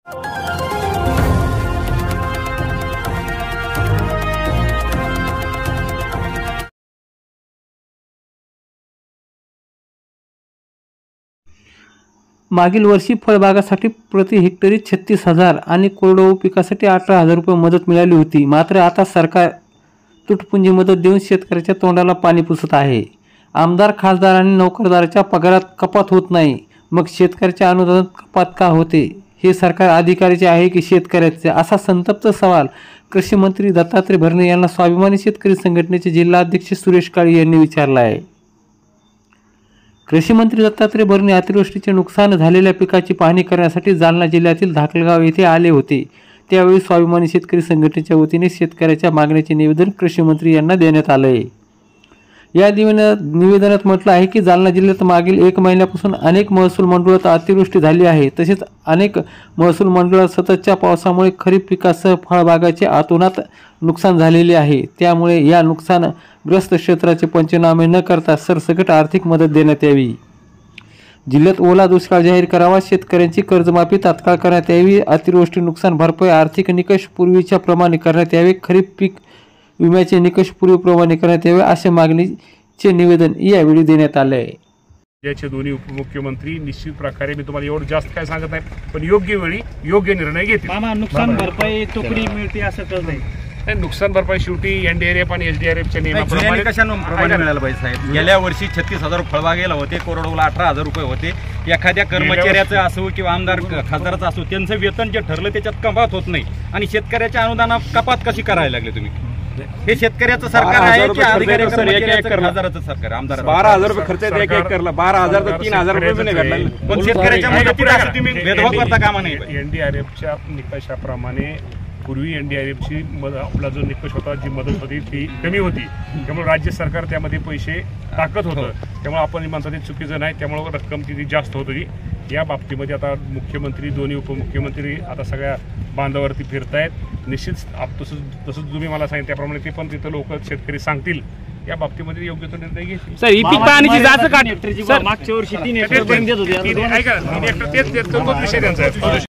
मागील वर्षी फळबागासाठी प्रति हेक्टरी 36,000 आणि कोरडवाहू पिकासाठी 18,000 रुपये मदत मिळाली होती। मात्र आता सरकार तुटपुंजी मदत देऊन शेतकऱ्याच्या तोंडाला पाणी पुसत आहे। आमदार, खासदार आणि नोकरदाराच्या पगारात कपात होत नाही, मग शेतकऱ्याच्या अनुदानात कपात का होते? हे सरकार अधिकाऱ्याचे आहे की शेतकऱ्याचे? असा संतप्त सवाल कृषी मंत्री दत्तात्रय भरणे यांना स्वाभिमानी शेतकरी संघटनेचे जिल्हाध्यक्ष सुरेश काळे यांनी विचारला आहे। कृषी मंत्री दत्तात्रय भरणे अतिवृष्टीचे नुकसान झालेल्या पिकाची पाहणी करण्यासाठी जालना जिल्ह्यातील धाकलगाव येथे आले होते। त्यावेळी स्वाभिमानी शेतकरी संघटनेच्या वतीने शेतकऱ्याच्या मागण्याचे निवेदन कृषी मंत्री यांना देण्यात आले। या निवेदनात म्हटलं आहे की जालना जिल्ह्यात मागील 1 महिन्यापासून अनेक महसूल मंडळात अतिवृष्टी झाली आहे। तसेच अनेक महसूल मंडळात सततच्या पावसामुळे खरीप पिकासह फळबागाचे अतोनात नुकसान झालेले आहे। त्यामुळे या नुकसानग्रस्त क्षेत्राचे पंचनामे न करता सरसकट आर्थिक मदत देण्यात यावी। जिल्ह्यात ओला दुष्काळ जाहीर करावा, शेतकऱ्यांची कर्जमाफी तात्काळ करण्यात यावी, अतिवृष्टी नुकसान भरपाई आर्थिक निकष पूर्वीच्या प्रमाणे करण्यात यावे, खरीप पीक विम्याचे निकष पूर्वीप्रमाणे करण्यात यावे असे मागणीचे निवेदन यावेळी देण्यात आले आहे। याचे दोन्ही उपमुख्यमंत्री निश्चित प्रकारे, मी तुम्हाला एवढं जास्त काय सांगत नाही, पण योग्य वेळी योग्य निर्णय घेतील। नुकसान भरपाई तुकडी मिळते असं तर नाही, नुकसान भरपाई शेवटी एनडीआरएफ आणि एसडीआरएफच्या नियमाप्रमाणे मिळायला पाहिजे साहेब। गेल्या वर्षी 36,000 फळबागेला होते, कोरडवाहूला 18,000 रुपये होते। एखाद्या कर्मचाऱ्याचं असो किंवा आमदार खासदाराचं असो, त्यांचं वेतन जे ठरलं त्याच्यात कपात होत नाही आणि शेतकऱ्याच्या अनुदानात कपात कशी करायला लागले तुम्ही? हे शेतकऱ्याचं सरकार आहे की अधिकाऱ्याचं सरकार? आमदार 12,000 रुपये खर्च आहे, 1 एकरला 12,000 तर 3,000 रुपये नाही भेटला, पण शेतकऱ्याच्या मदतीला असं तुम्ही भेदभाव करता कामा नाही। एनडीआरएफच्या निकषाप्रमाणे पूर्वी एनडीआरएफची आपला जो निकष होता, जी मदत होती ती कमी होती, त्यामुळे राज्य सरकार त्यामध्ये पैसे टाकत होतं। त्यामुळे आपण म्हणतो ते चुकीचं नाही, त्यामुळे रक्कम ती जास्त होत होती। या बाबतीमध्ये आता मुख्यमंत्री, दोन्ही उपमुख्यमंत्री आता सगळ्या बांधावरती फिरतायत। निश्चित तसंच तुम्ही मला सांगितलं त्याप्रमाणे ते पण तिथं लोक शेतकरी सांगतील, या बाबतीमध्ये योग्य तो निर्णय घेतील। सर, ही पीक पाहणीची जाच मागच्या वर्षी 3 हेक्टर देत होते, ऐका 3 हेक्टर तेच विषय त्यांचा आहे।